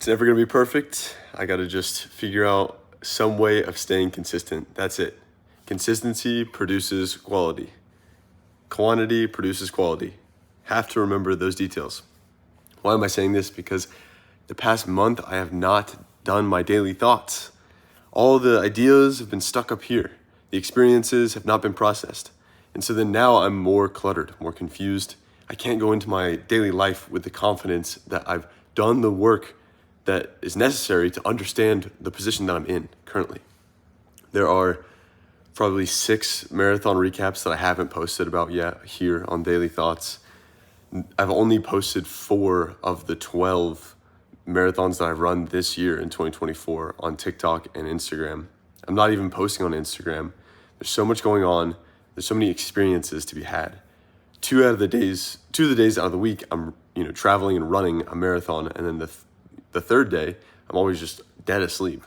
It's never going to be perfect. I got to just figure out some way of staying consistent. That's it. Consistency produces quality. Quantity produces quality. Have to remember those details. Why am I saying this? Because the past month I have not done my daily thoughts. All the ideas have been stuck up here. The experiences have not been processed. And so then now I'm more cluttered, more confused. I can't go into my daily life with the confidence that I've done the work that is necessary to understand the position that I'm in currently. There are probably 6 marathon recaps that I haven't posted about yet here on Daily Thoughts. I've only posted 4 of the 12 marathons that I've run this year in 2024 on TikTok and Instagram. I'm not even posting on Instagram. There's so much going on. There's so many experiences to be had. 2 of the days out of the week, I'm traveling and running a marathon, and then the third day, I'm always just dead asleep.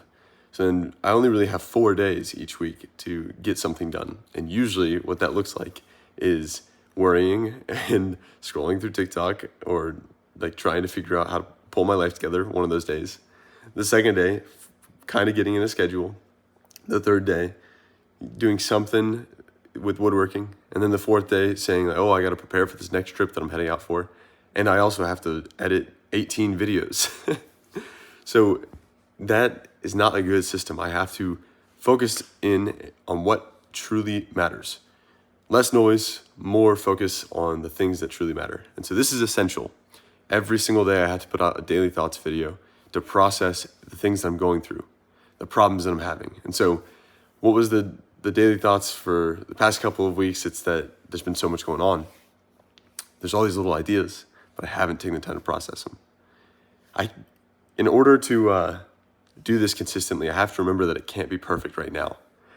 So then I only really have 4 days each week to get something done. And usually what that looks like is worrying and scrolling through TikTok or like trying to figure out how to pull my life together one of those days. The second day, kind of getting in a schedule. The third day, doing something with woodworking. And then the fourth day saying, oh, I got to prepare for this next trip that I'm heading out for. And I also have to edit 18 videos. So that is not a good system. I have to focus in on what truly matters. Less noise, more focus on the things that truly matter. And so this is essential. Every single day I have to put out a daily thoughts video to process the things that I'm going through, the problems that I'm having. And so what was the daily thoughts for the past couple of weeks? It's that there's been so much going on. There's all these little ideas, but I haven't taken the time to process them. In order to do this consistently, I have to remember that it can't be perfect right now.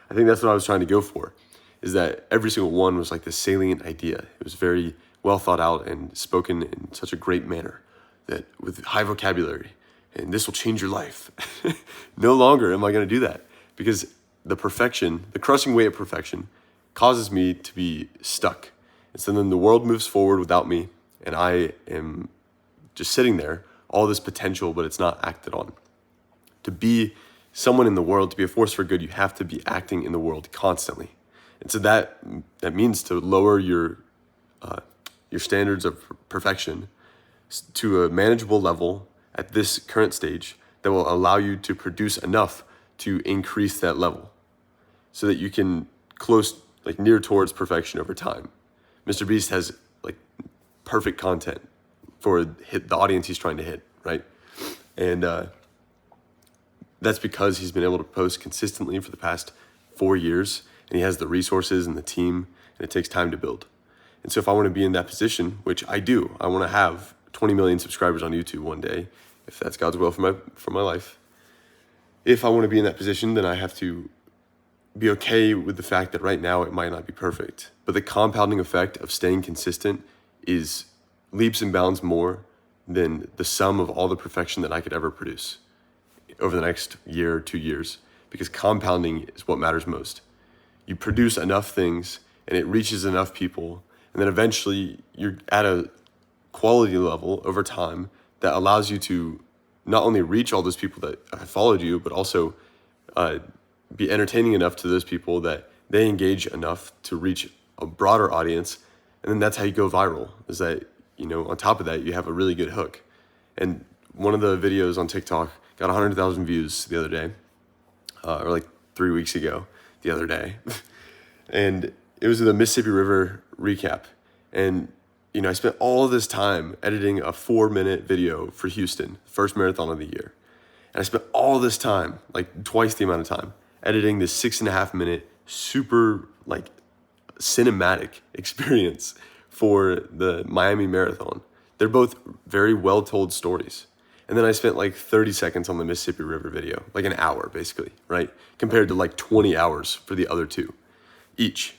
I think that's what I was trying to go for, is that every single one was like this salient idea. It was very well thought out and spoken in such a great manner, that with high vocabulary, and this will change your life. No longer am I going to do that, because the crushing weight of perfection causes me to be stuck. And so then the world moves forward without me, and I am just sitting there, all this potential, but it's not acted on. To be someone in the world, to be a force for good, you have to be acting in the world constantly. And so that means to lower your standards of perfection to a manageable level at this current stage that will allow you to produce enough to increase that level so that you can near towards perfection over time. Mr. Beast has perfect content for the audience he's trying to hit, right? And that's because he's been able to post consistently for the past 4 years, and he has the resources and the team, and it takes time to build. And so if I want to be in that position, which I do, I want to have 20 million subscribers on YouTube one day, if that's God's will for my life. If I want to be in that position, then I have to be okay with the fact that right now it might not be perfect. But the compounding effect of staying consistent is leaps and bounds more than the sum of all the perfection that I could ever produce over the next year or 2 years, because compounding is what matters most. You produce enough things and it reaches enough people, and then eventually you're at a quality level over time that allows you to not only reach all those people that have followed you, but also be entertaining enough to those people that they engage enough to reach a broader audience. And then that's how you go viral, is that, on top of that, you have a really good hook. And one of the videos on TikTok got 100,000 views the other day, or 3 weeks ago, the other day. And it was the Mississippi River recap. And, I spent all this time editing a 4-minute video for Houston, first marathon of the year. And I spent all this time, twice the amount of time, editing this 6.5-minute, super, cinematic experience for the Miami Marathon. They're both very well-told stories. And then I spent 30 seconds on the Mississippi River video, an hour basically, right? Compared to 20 hours for the other 2 each.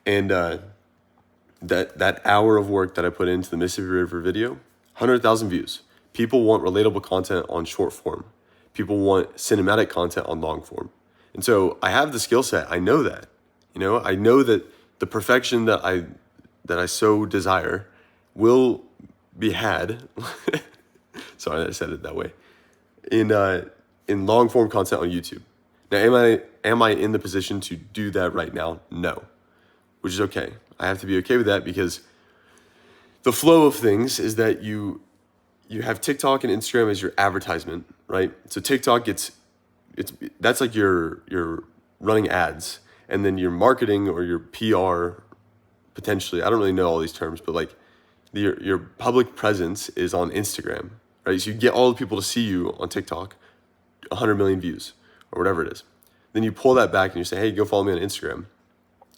And that hour of work that I put into the Mississippi River video, 100,000 views. People want relatable content on short form. People want cinematic content on long form. And so I have the skill set. I know that. I know that the perfection that I so desire will be had. Sorry that I said it that way. in long form content on YouTube. Now, am I in the position to do that right now? No, which is okay. I have to be okay with that because the flow of things is that you have TikTok and Instagram as your advertisement, right? So TikTok that's like your running ads, and then your marketing or your PR potentially. I don't really know all these terms, but like your public presence is on Instagram, right? So you get all the people to see you on TikTok, 100 million views or whatever it is. Then you pull that back and you say, hey, go follow me on Instagram,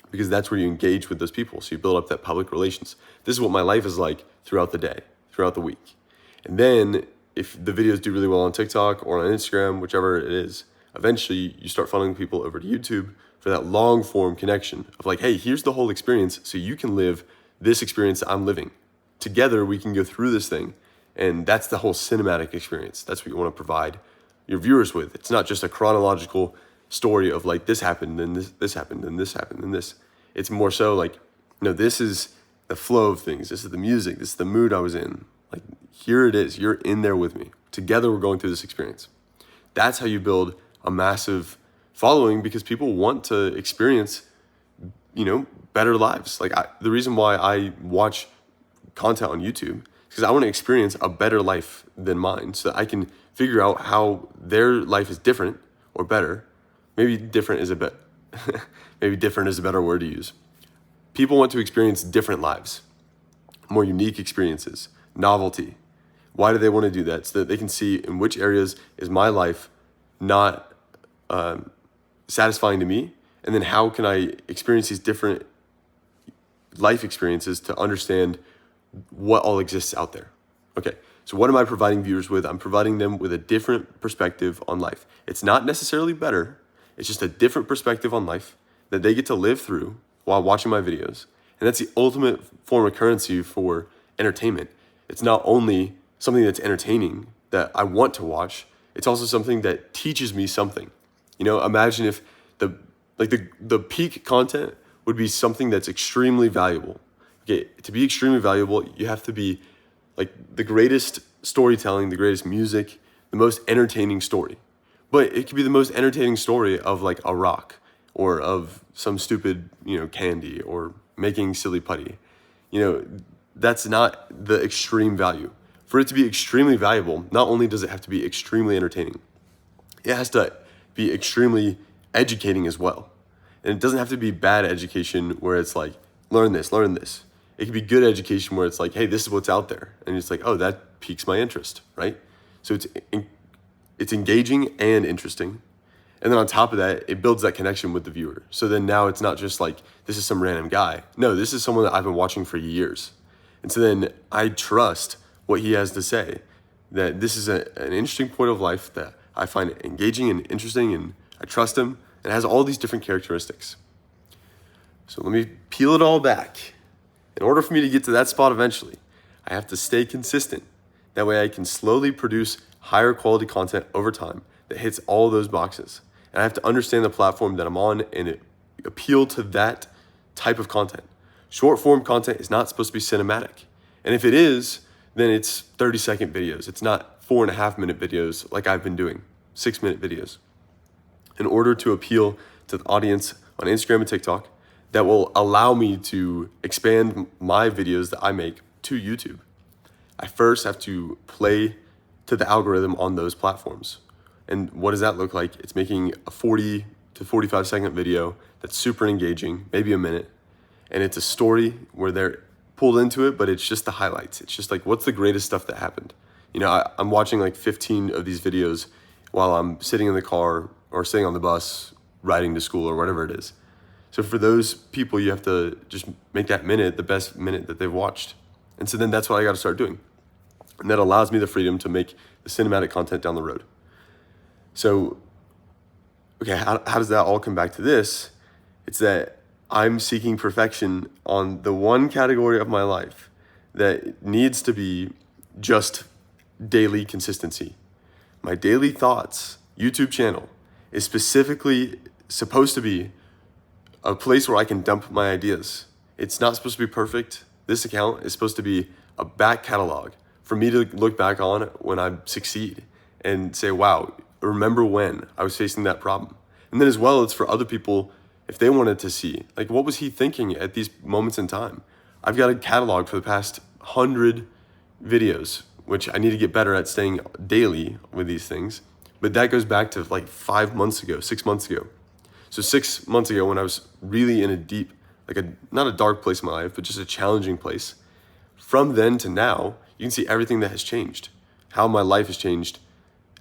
because that's where you engage with those people. So you build up that public relations. This is what my life is like throughout the day, throughout the week. And then if the videos do really well on TikTok or on Instagram, whichever it is, eventually you start funneling people over to YouTube for that long form connection of like, hey, here's the whole experience so you can live this experience that I'm living. Together we can go through this thing. And that's the whole cinematic experience. That's what you want to provide your viewers with. It's not just a chronological story of like this happened, then this happened, then this happened, then this. It's more so like, this is the flow of things. This is the music. This is the mood I was in. Like, here it is. You're in there with me. Together we're going through this experience. That's how you build a massive following, because people want to experience, better lives. Like the reason why I watch content on YouTube is because I want to experience a better life than mine, so that I can figure out how their life is different or better. Maybe different is a better word to use. People want to experience different lives, more unique experiences, novelty. Why do they want to do that? So that they can see in which areas is my life not satisfying to me, and then how can I experience these different life experiences to understand what all exists out there. Okay, so what am I providing viewers with? I'm providing them with a different perspective on life. It's not necessarily better. It's just a different perspective on life that they get to live through while watching my videos. And that's the ultimate form of currency for entertainment. It's not only something that's entertaining that I want to watch, it's also something that teaches me something. Imagine if the peak content would be something that's extremely valuable. Okay, to be extremely valuable, you have to be like the greatest storytelling, the greatest music, the most entertaining story. But it could be the most entertaining story of like a rock, or of some stupid, candy, or making silly putty. That's not the extreme value. For it to be extremely valuable, not only does it have to be extremely entertaining, it has to be extremely educating as well. And it doesn't have to be bad education where it's like, learn this. It can be good education where it's like, hey, this is what's out there. And it's like, oh, that piques my interest, right? So it's engaging and interesting. And then on top of that, it builds that connection with the viewer. So then now it's not just like, this is some random guy. No, this is someone that I've been watching for years. And so then I trust what he has to say, that this is an interesting point of life that I find engaging and interesting, and I trust him, and it has all these different characteristics. So let me peel it all back. In order for me to get to that spot eventually, I have to stay consistent. That way I can slowly produce higher quality content over time that hits all those boxes. And I have to understand the platform that I'm on and appeal to that type of content. Short form content is not supposed to be cinematic. And if it is, then it's 30-second videos. It's not 4.5-minute videos like I've been doing, 6-minute videos. In order to appeal to the audience on Instagram and TikTok, that will allow me to expand my videos that I make to YouTube, I first have to play to the algorithm on those platforms. And what does that look like? It's making a 40 to 45-second video that's super engaging, maybe a minute. And it's a story where they're pulled into it, but it's just the highlights. It's just like, what's the greatest stuff that happened? I'm watching like 15 of these videos while I'm sitting in the car or sitting on the bus, riding to school or whatever it is. So for those people, you have to just make that minute the best minute that they've watched. And so then that's what I got to start doing. And that allows me the freedom to make the cinematic content down the road. So, okay, how does that all come back to this? It's that I'm seeking perfection on the one category of my life that needs to be just daily consistency. My Daily Thoughts YouTube channel is specifically supposed to be a place where I can dump my ideas. It's not supposed to be perfect. This account is supposed to be a back catalog for me to look back on when I succeed and say, wow, remember when I was facing that problem. And then as well, it's for other people if they wanted to see, like, what was he thinking at these moments in time? I've got a catalog for the past 100 videos, which I need to get better at staying daily with these things. But that goes back to like 5 months ago, 6 months ago. So 6 months ago, when I was really in a deep, not a dark place in my life, but just a challenging place. From then to now, you can see everything that has changed, how my life has changed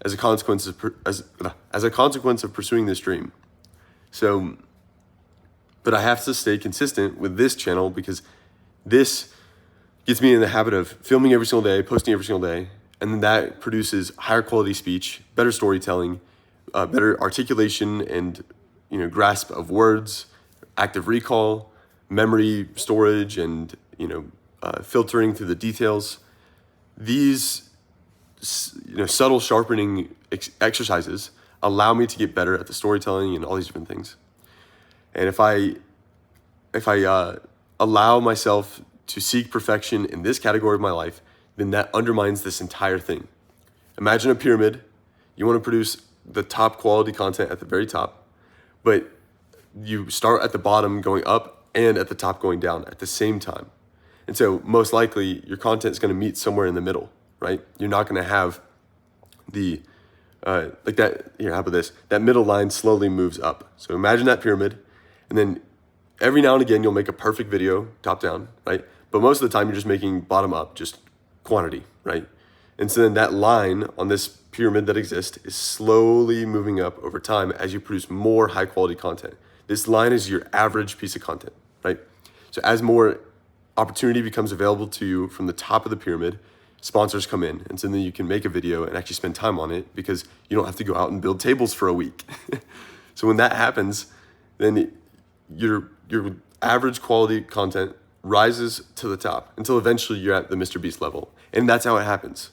as a consequence of pursuing this dream. So, but I have to stay consistent with this channel because this gets me in the habit of filming every single day, posting every single day, and then that produces higher quality speech, better storytelling, better articulation and grasp of words, active recall, memory storage, and filtering through the details. These subtle sharpening exercises allow me to get better at the storytelling and all these different things. And if I allow myself to seek perfection in this category of my life, then that undermines this entire thing. Imagine a pyramid. You want to produce the top quality content at the very top, but you start at the bottom going up and at the top going down at the same time. And so most likely your content is going to meet somewhere in the middle, right? You're not going to have the, like that, here, how about this? That middle line slowly moves up. So imagine that pyramid, and then every now and again you'll make a perfect video, top down, right? But most of the time you're just making bottom up, just quantity, right? And so then that line on this pyramid that exists is slowly moving up over time as you produce more high quality content. This line is your average piece of content, right? So as more opportunity becomes available to you from the top of the pyramid, sponsors come in, and so then you can make a video and actually spend time on it because you don't have to go out and build tables for a week. So when that happens, then your average quality content rises to the top until eventually you're at the Mr. Beast level. And that's how it happens.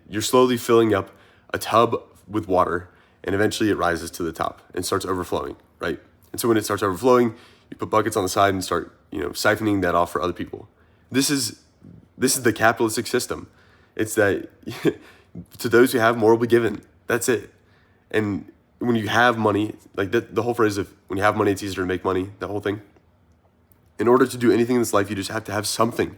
You're slowly filling up a tub with water, and eventually it rises to the top and starts overflowing, right? And so when it starts overflowing, you put buckets on the side and start, siphoning that off for other people. This is the capitalistic system. It's that to those who have, more will be given. That's it. And when you have money, like the whole phrase of when you have money, it's easier to make money, that whole thing. In order to do anything in this life, you just have to have something.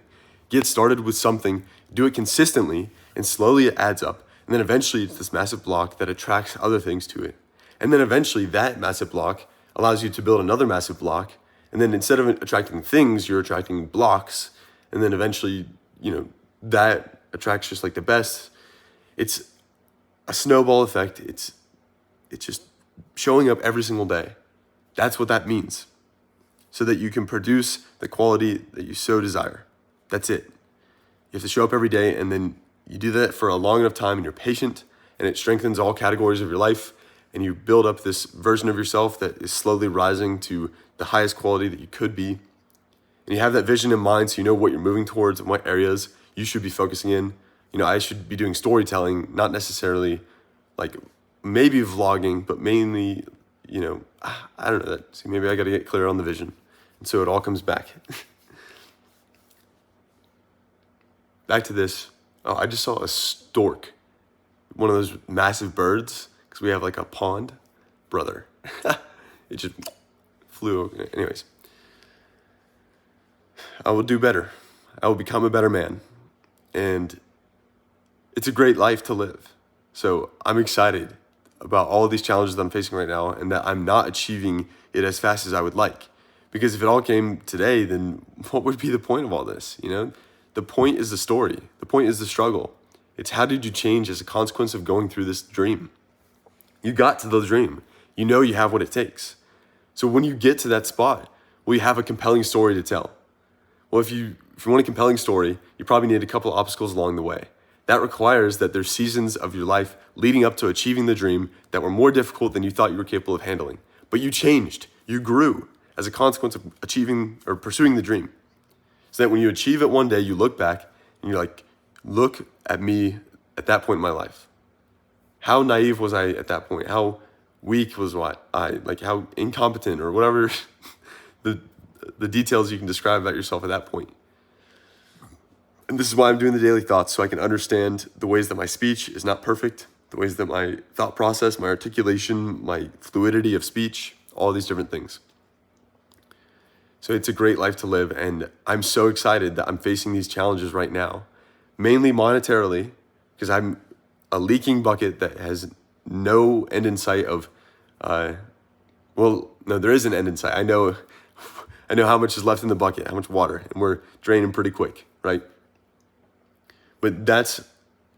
Get started with something, do it consistently, and slowly it adds up. And then eventually it's this massive block that attracts other things to it. And then eventually that massive block allows you to build another massive block. And then instead of attracting things, you're attracting blocks. And then eventually, that attracts just like the best. It's a snowball effect. It's just showing up every single day. That's what that means. So that you can produce the quality that you so desire. That's it. You have to show up every day, and then you do that for a long enough time, and you're patient, and it strengthens all categories of your life, and you build up this version of yourself that is slowly rising to the highest quality that you could be. And you have that vision in mind, so you know what you're moving towards and what areas you should be focusing in. I should be doing storytelling, not necessarily like maybe vlogging, but mainly, I don't know. See, maybe I got to get clear on the vision. And so it all comes back. Back to this. Oh, I just saw a stork. One of those massive birds, because we have like a pond. Brother. It just flew. Anyways. I will do better. I will become a better man. And it's a great life to live. So I'm excited about all of these challenges that I'm facing right now, and that I'm not achieving it as fast as I would like. Because if it all came today, then what would be the point of all this? The point is the story. The point is the struggle. It's how did you change as a consequence of going through this dream? You got to the dream. You know you have what it takes. So when you get to that spot, will you have a compelling story to tell? Well, if you want a compelling story, you probably need a couple of obstacles along the way. That requires that there's seasons of your life leading up to achieving the dream that were more difficult than you thought you were capable of handling. But you changed. You grew as a consequence of achieving or pursuing the dream. So that when you achieve it one day, you look back and you're like, look at me at that point in my life. How naive was I at that point? How weak was I? Like how incompetent or whatever the details you can describe about yourself at that point. And this is why I'm doing the daily thoughts, so I can understand the ways that my speech is not perfect, the ways that my thought process, my articulation, my fluidity of speech, all these different things. So it's a great life to live, and I'm so excited that I'm facing these challenges right now, mainly monetarily, because I'm a leaking bucket that has no end in sight of, no, there is an end in sight. I know how much is left in the bucket, how much water, and we're draining pretty quick, right? But that's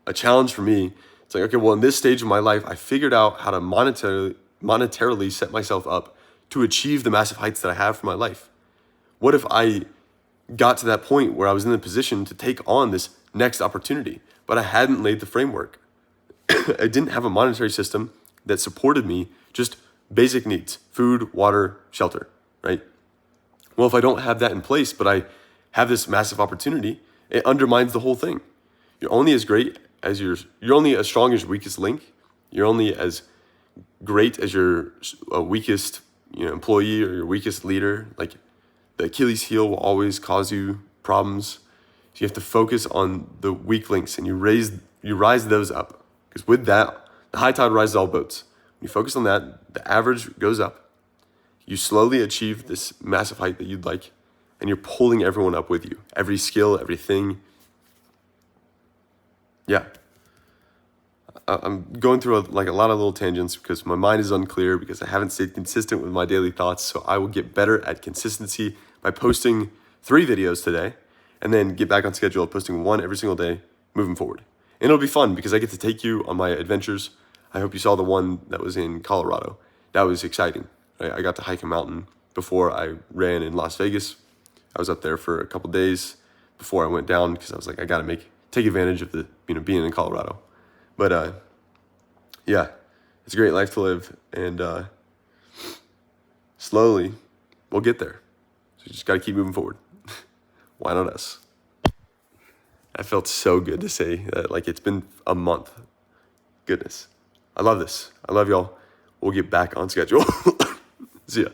a challenge for me. It's like, okay, well, in this stage of my life, I figured out how to monetarily set myself up to achieve the massive heights that I have for my life. What if I got to that point where I was in the position to take on this next opportunity, but I hadn't laid the framework? I didn't have a monetary system that supported me, just basic needs, food, water, shelter, right? Well, if I don't have that in place, but I have this massive opportunity, it undermines the whole thing. You're only as strong as your weakest link. You're only as great as your weakest, employee or your weakest leader. Like, the Achilles heel will always cause you problems. So you have to focus on the weak links, and you rise those up. Because with that, the high tide rises all boats. When you focus on that, the average goes up. You slowly achieve this massive height that you'd like, and you're pulling everyone up with you. Every skill, everything. Yeah. I'm going through a lot of little tangents because my mind is unclear, because I haven't stayed consistent with my daily thoughts. So I will get better at consistency by posting 3 videos today, and then get back on schedule of posting 1 every single day moving forward. And it'll be fun because I get to take you on my adventures. I hope you saw the one that was in Colorado. That was exciting. I got to hike a mountain before I ran in Las Vegas. I was up there for a couple days before I went down, because I was like, I got to take advantage of the being in Colorado. But yeah, it's a great life to live, and slowly we'll get there. So you just got to keep moving forward. Why not us? That felt so good to say that, like, it's been a month. Goodness. I love this. I love y'all. We'll get back on schedule. See ya.